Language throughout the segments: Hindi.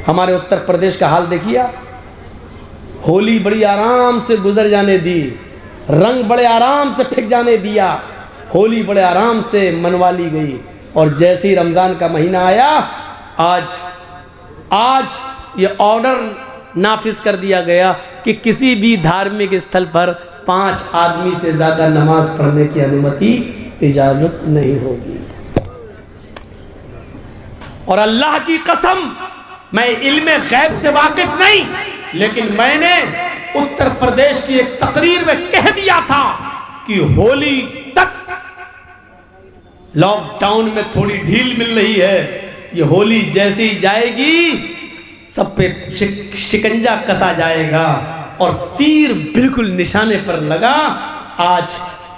हमारे उत्तर प्रदेश का हाल देखिए आप। होली बड़ी आराम से गुजर जाने दी, रंग बड़े आराम से फेंक जाने दिया, होली बड़े आराम से मनवा ली गई। और जैसे ही रमज़ान का महीना आया, आज ये ऑर्डर नाफिज कर दिया गया कि किसी भी धार्मिक स्थल पर 5 आदमी से ज़्यादा नमाज पढ़ने की अनुमति, इजाज़त नहीं होगी। और अल्लाह की कसम, मैं इल्मे गैब से वाकिफ नहीं, लेकिन मैंने उत्तर प्रदेश की एक तकरीर में कह दिया था कि होली तक लॉकडाउन में थोड़ी ढील मिल रही है, ये होली जैसे ही जाएगी सब पे शिकंजा कसा जाएगा और तीर बिल्कुल निशाने पर लगा। आज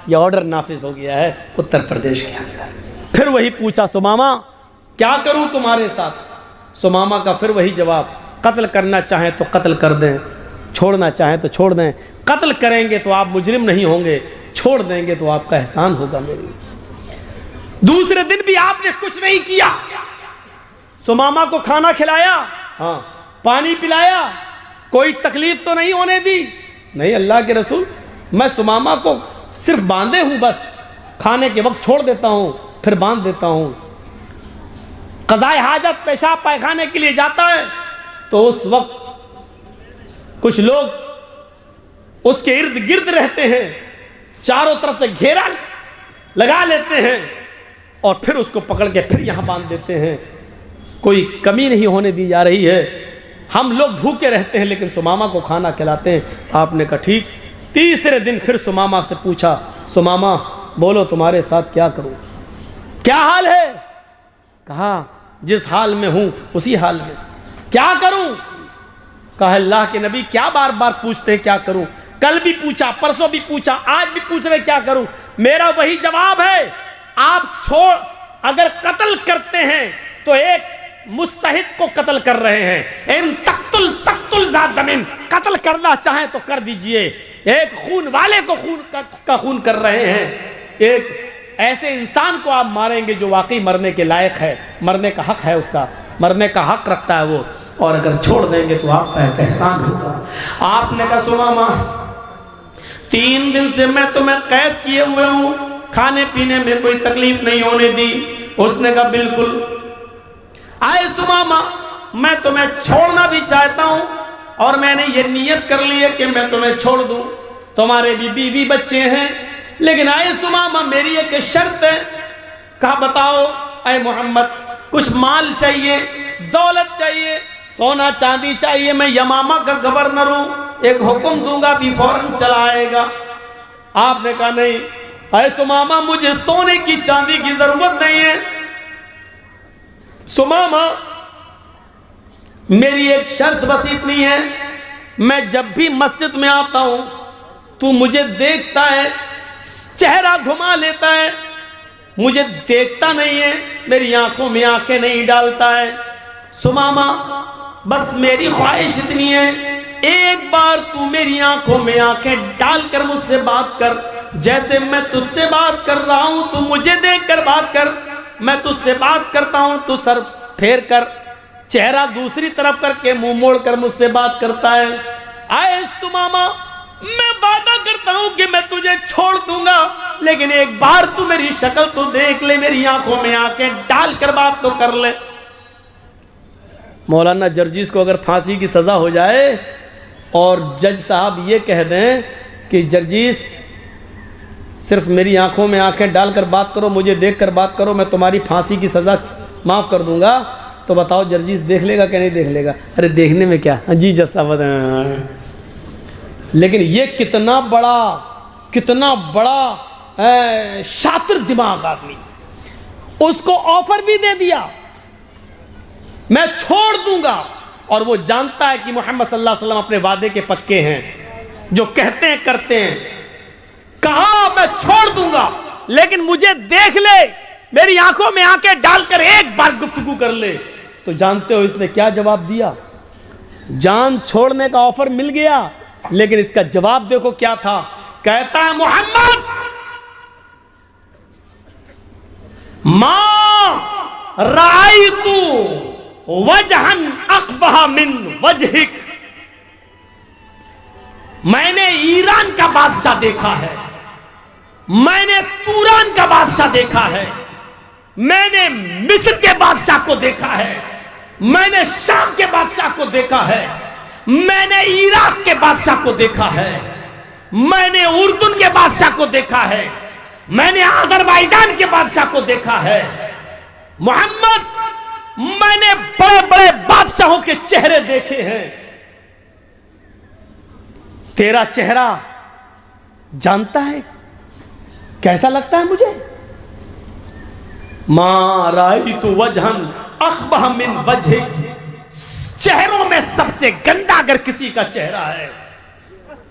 ये ऑर्डर नाफिज हो गया है उत्तर प्रदेश के अंदर। फिर वही पूछा, सुमामा क्या करूं तुम्हारे साथ? सुमामा का फिर वही जवाब, कत्ल करना चाहें तो कत्ल कर दें, छोड़ना चाहें तो छोड़ दें। कत्ल करेंगे तो आप मुजरिम नहीं होंगे, छोड़ देंगे तो आपका एहसान होगा मेरी। दूसरे दिन भी आपने कुछ नहीं किया, सुमामा को खाना खिलाया, हाँ, पानी पिलाया, कोई तकलीफ तो नहीं होने दी। नहीं अल्लाह के रसूल, मैं सुमामा को सिर्फ बांधे हूं, बस खाने के वक्त छोड़ देता हूं, फिर बांध देता हूं। क़ज़ाए हाजत, पेशाब पैखाने के लिए जाता है तो उस वक्त कुछ लोग उसके इर्द गिर्द रहते हैं, चारों तरफ से घेरा लगा लेते हैं और फिर उसको पकड़ के फिर यहां बांध देते हैं। कोई कमी नहीं होने दी जा रही है। हम लोग भूखे रहते हैं लेकिन सुमामा को खाना खिलाते हैं। आपने कहा ठीक। तीसरे दिन फिर सुमामा से पूछा, सुमामा बोलो तुम्हारे साथ क्या करूं, क्या हाल है? कहा जिस हाल में हूं उसी हाल में। क्या करूं? कहा अल्लाह के नबी क्या बार बार पूछते हैं क्या करूं? कल भी पूछा, परसों भी पूछा, आज भी पूछ रहे क्या करूं? मेरा वही जवाब है, आप अगर कत्ल करते हैं तो एक मुस्तहिक को कत्ल कर रहे हैं। इन तक्तुल ज़ादमिन, कत्ल करना चाहें तो कर दीजिए। एक खून वाले को खून कर रहे हैं। एक ऐसे इंसान को आप मारेंगे जो वाकई मरने के लायक है, मरने का हक है, उसका मरने का हक रखता है वो, और अगर छोड़ देंगे तो आपका एक एहसान होगा। आपने कहा सुमामा 3 दिन से मैं तुम्हें कैद किए हुए हूं, खाने पीने में कोई तकलीफ नहीं होने दी। उसने कहा बिल्कुल। आए सुमामा मैं तुम्हें छोड़ना भी चाहता हूं और मैंने ये नियत कर ली है कि मैं तुम्हें छोड़ दूं, तुम्हारे भी बीवी बच्चे हैं, लेकिन आए सुमामा मेरी एक शर्त है। कहा बताओ ऐ मोहम्मद, कुछ माल चाहिए, दौलत चाहिए, सोना चांदी चाहिए, मैं यमामा का गवर्नर हूं, एक हुक्म दूंगा भी फौरन चला आएगा। आपने कहा नहीं ऐ सुमामा मुझे सोने की चांदी की जरूरत नहीं है। सुमामा मेरी एक शर्त बस इतनी है, मैं जब भी मस्जिद में आता हूं तू मुझे देखता है, चेहरा घुमा लेता है, मुझे देखता नहीं है, मेरी आंखों में आंखें नहीं डालता है। सुमामा बस मेरी ख्वाहिश इतनी है, एक बार तू मेरी आंखों में आंखें डालकर मुझसे बात कर, जैसे मैं तुझसे बात कर रहा हूं तू मुझे देखकर बात कर। मैं तुझसे बात करता हूं तू सर फेर कर, चेहरा दूसरी तरफ करके मुंह मोड़ कर मुझसे बात करता है। आए सुमामा मैं वादा करता हूं कि मैं तुझे छोड़ दूंगा, लेकिन एक बार तू मेरी शक्ल तो देख ले, मेरी आंखों में आंखें डालकर बात तो कर ले। मौलाना जर्जीस को अगर फांसी की सजा हो जाए और जज साहब ये कह दें कि जर्जीस सिर्फ मेरी आंखों में आंखें डालकर बात करो, मुझे देखकर बात करो, मैं तुम्हारी फांसी की सज़ा माफ़ कर दूंगा, तो बताओ जर्जीस देख लेगा कि नहीं देख लेगा? अरे देखने में क्या, जी जज साहब। लेकिन ये कितना बड़ा शातिर दिमाग आदमी, उसको ऑफर भी दे दिया मैं छोड़ दूंगा, और वो जानता है कि मोहम्मद सल्लल्लाहु अलैहि वसल्लम अपने वादे के पक्के हैं, जो कहते हैं करते हैं। कहा मैं छोड़ दूंगा लेकिन मुझे देख ले, मेरी आंखों में आंखें डालकर एक बार गुफ्तगू कर ले। तो जानते हो इसने क्या जवाब दिया? जान छोड़ने का ऑफर मिल गया, लेकिन इसका जवाब देखो क्या था। कहता है मोहम्मद मां रायतू वजहन अकबह मिन वजहिक, मैंने ईरान का बादशाह देखा है, मैंने तुरान का बादशाह देखा है, मैंने मिस्र के बादशाह को देखा है, मैंने शाम के बादशाह को देखा है, मैंने इराक के बादशाह को देखा है, मैंने उर्दू के बादशाह को देखा है, मैंने अजरबैजान के बादशाह को देखा है। मोहम्मद, मैंने बड़े बड़े बादशाहों के चेहरे देखे हैं, तेरा चेहरा जानता है कैसा लगता है मुझे? मा राइतु वजहन अखबह मिन वजहिक, चेहरों में सबसे गंदा अगर किसी का चेहरा है,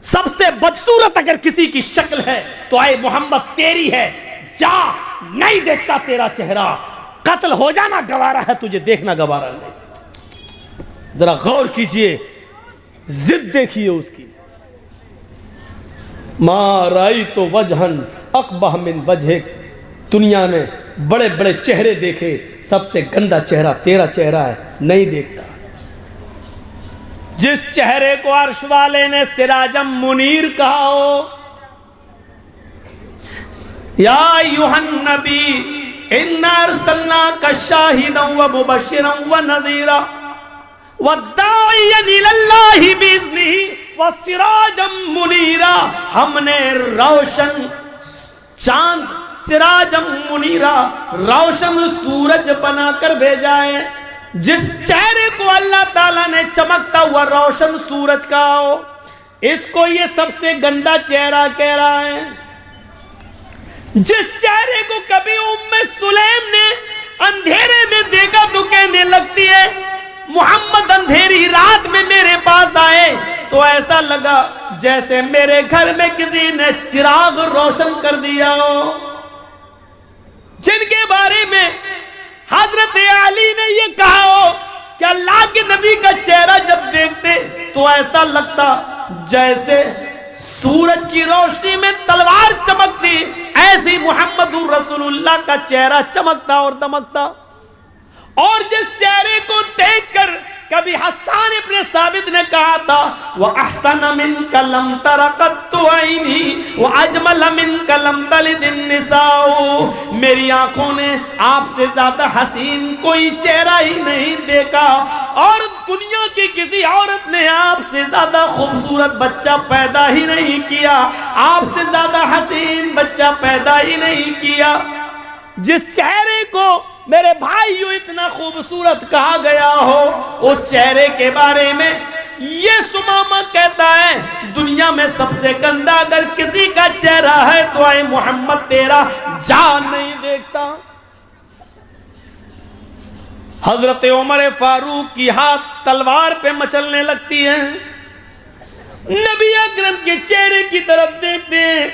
सबसे बदसूरत अगर किसी की शक्ल है तो आए मोहम्मद तेरी है। जा, नहीं देखता तेरा चेहरा, कत्ल हो जाना गवारा है, तुझे देखना गवारा नहीं। जरा गौर कीजिए, जिद देखिए उसकी। मा राइतु वजहन अकबह मिन वजहिक, दुनिया में बड़े बड़े चेहरे देखे, सबसे गंदा चेहरा तेरा चेहरा है, नहीं देखता। जिस चेहरे को अर्श वाले ने सिराजम मुनीर कहा हो, या अय्युहन नबी इन्ना अरसलनाका शाहिदन व मुबश्शिरन व नज़ीरा व दाइयन इलल्लाहि बिइज़्निही व सिराजम मुनीरा, हमने रोशन चांद, सिराजम मुनीरा, रोशन सूरज बनाकर भेजा है। जिस चेहरे को अल्लाह ताला ने चमकता हुआ रोशन सूरज का हो, इसको ये सबसे गंदा चेहरा कह रहा है। जिस चेहरे को कभी उम्मे सुलैम ने अंधेरे में देखा तो कहने लगती है, मोहम्मद अंधेरी रात में मेरे पास आए तो ऐसा लगा जैसे मेरे घर में किसी ने चिराग रोशन कर दिया हो। जिनके बारे में हजरत अली ने यह कहा हो कि अल्लाह के नबी का चेहरा जब देखते तो ऐसा लगता जैसे सूरज की रोशनी में तलवार चमकती, ऐसी मुहम्मदुर रसूलुल्लाह का चेहरा चमकता और दमकता। और जिस चेहरे को देखकर कभी हस्सान इब्ने साबित ने कहा था, वह अहसन मिन कलम तरकत्तु ऐनी व अजमल मिन कलम तलिदिन निसाउ, मेरी आंखों ने आपसे ज्यादा हसीन कोई चेहरा ही नहीं देखा और दुनिया की किसी औरत ने आपसे ज्यादा खूबसूरत बच्चा पैदा ही नहीं किया, आपसे ज्यादा हसीन बच्चा पैदा ही नहीं किया। जिस चेहरे को मेरे भाइयों इतना खूबसूरत कहा गया हो, उस चेहरे के बारे में ये सुमामा कहता है, दुनिया में सबसे गंदा अगर किसी का चेहरा है तो आए मोहम्मद तेरा जान नहीं देखता। हजरत उमर फारूक की हाथ तलवार पे मचलने लगती है, नबी अकरम के चेहरे की तरफ देखते हैं।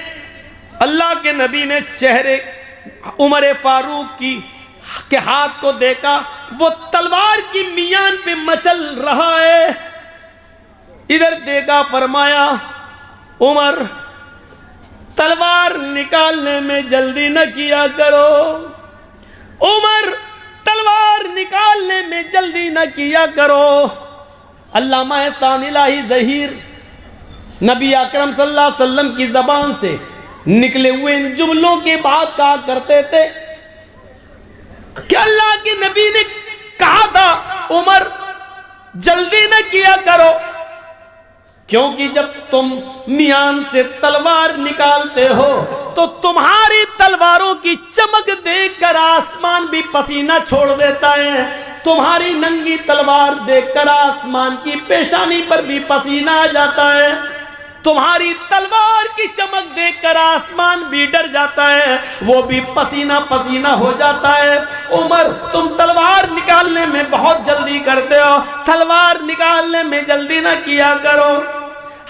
अल्लाह के नबी ने चेहरे उमर फारूक के हाथ को देखा, वो तलवार की मियान पे मचल रहा है। इधर देखा, फरमाया उमर तलवार निकालने में जल्दी न किया करो, उमर तलवार निकालने में जल्दी न किया करो। अल्लामा एहसान इलाही ज़हीर नबी अकरम सल्लल्लाहु अलैहि वसल्लम की ज़बान से निकले हुए इन जुमलों के बाद कहा करते थे कि अल्लाह के नबी ने कहा था उमर जल्दी न किया करो, क्योंकि जब तुम मियान से तलवार निकालते हो तो तुम्हारी तलवारों की चमक देखकर आसमान भी पसीना छोड़ देता है, तुम्हारी नंगी तलवार देखकर आसमान की पेशानी पर भी पसीना आ जाता है, तुम्हारी तलवार की चमक देखकर आसमान भी डर जाता है, वो भी पसीना पसीना हो जाता है। उमर तुम तलवार निकालने में बहुत जल्दी करते हो, तलवार निकालने में जल्दी ना किया करो।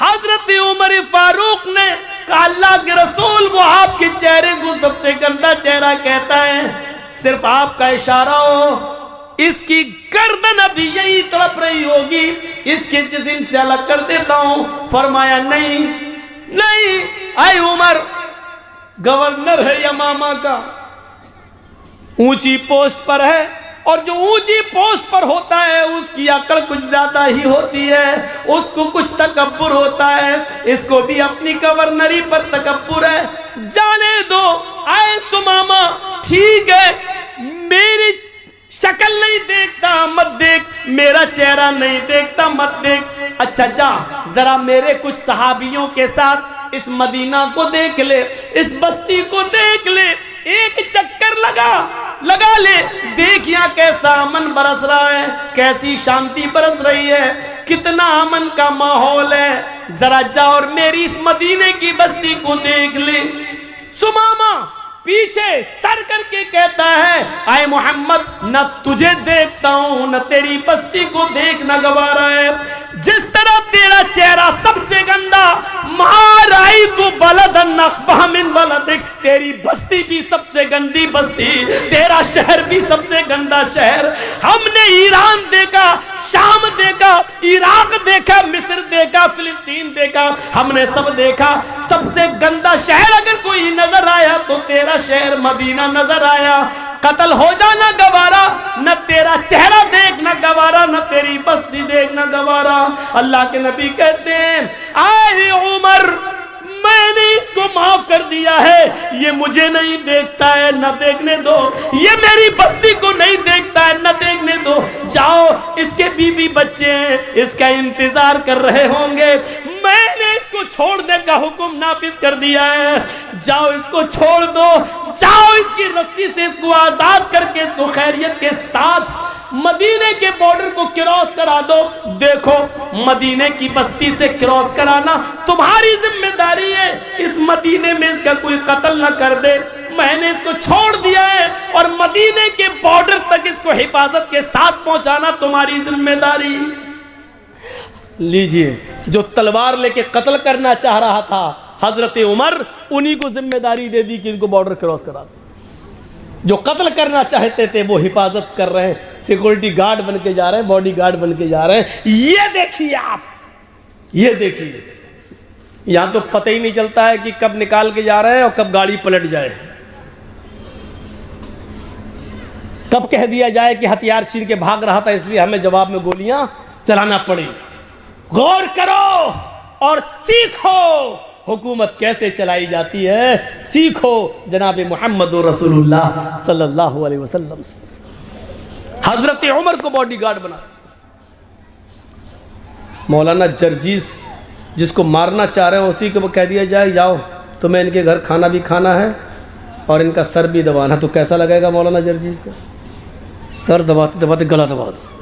हजरत उमर फारूक ने कहा, अल्लाह के रसूल वो आपके चेहरे को सबसे गंदा चेहरा कहता है, सिर्फ आपका इशारा हो, इसकी गर्दन अभी यही तड़प रही होगी, इसके जिस्म से अलग कर देता हूं। फरमाया नहीं नहीं, आए उमर गवर्नर है यमामा का, ऊंची पोस्ट पर है, और जो ऊंची पोस्ट पर होता है उसकी अकड़ कुछ ज्यादा ही होती है, उसको कुछ तकब्बुर होता है। इसको भी अपनी गवर्नरी पर तकब्बुर है। जाने दो, आए सुमामा, ठीक है मेरी शक्ल नहीं देखता मत देख, मेरा चेहरा नहीं देखता मत देख। अच्छा जा जरा मेरे कुछ सहाबियों के साथ इस मदीना को देख ले, इस बस्ती को देख ले, एक चक्कर लगा ले, देख यहाँ कैसा अमन बरस रहा है, कैसी शांति बरस रही है, कितना अमन का माहौल है। जरा जा और मेरी इस मदीने की बस्ती को देख ले। सुमामा पीछे सर करके कहता है, आए मोहम्मद, न तुझे देखता हूं न तेरी बस्ती को देखना गवारा है। जिस तरह तेरा चेहरा सबसे गंदा, माराई तू बलदन नखबह मिन बलदिक, तेरी बस्ती भी सबसे गंदी बस्ती, तेरा शहर भी सबसे गंदा शहर। हमने ईरान देखा, शाम देखा, इराक देखा, मिस्र देखा, फिलिस्तीन देखा, हमने सब देखा। सबसे गंदा शहर अगर कोई नजर आया तो तेरा शहर मदीना नजर आया। कत्ल हो जाना गवारा, न तेरा चेहरा देखना गवारा, न तेरी बस्ती देखना गवारा। अल्लाह के नबी कहते हैं, आए उमर, मैंने इसको माफ कर दिया है, ये मुझे नहीं देखता है, न देखने दो। ये मेरी बस्ती को नहीं देखता है, न देखने दो। जाओ, इसके बीवी बच्चे हैं, इसका इंतजार कर रहे होंगे। मैंने इसको छोड़ने का हुक्म नाफिज कर दिया है। जाओ इसको छोड़ दो, जाओ इसकी रस्सी से इसको आजाद करके इसको खैरियत के साथ मदीने के बॉर्डर को क्रॉस करा दो। देखो, मदीने की बस्ती से क्रॉस कराना तुम्हारी जिम्मेदारी है। इस मदीने में इसका कोई कत्ल न कर दे। मैंने इसको छोड़ दिया है और मदीने के बॉर्डर तक इसको हिफाजत के साथ पहुंचाना तुम्हारी जिम्मेदारी। लीजिए, जो तलवार लेके कत्ल करना चाह रहा था हजरत उमर, उन्हीं को जिम्मेदारी दे दी कि इनको बॉर्डर क्रॉस करा दो। जो कत्ल करना चाहते थे वो हिफाजत कर रहे हैं, सिक्योरिटी गार्ड बन के जा रहे हैं, बॉडी गार्ड बन के जा रहे हैं। ये देखिए आप, ये देखिए, यहां तो पता ही नहीं चलता है कि कब निकाल के जा रहे हैं और कब गाड़ी पलट जाए, कब कह दिया जाए कि हथियार छीन के भाग रहा था इसलिए हमें जवाब में गोलियां चलाना पड़ी। गौर करो और सीखो हुकूमत कैसे चलाई जाती है, सीखो जनाब मोहम्मद रसूलुल्लाह सल्लल्लाहु अलैहि वसल्लम से। हजरत उमर को बॉडीगार्ड बना। मौलाना जर्जीस जिसको मारना चाह रहे हैं उसी को कह दिया जाए, जाओ तुम्हें इनके घर खाना भी खाना है और इनका सर भी दबाना। तो कैसा लगेगा मौलाना जर्जीस का? सर दबाते दबाते गला दबा दो।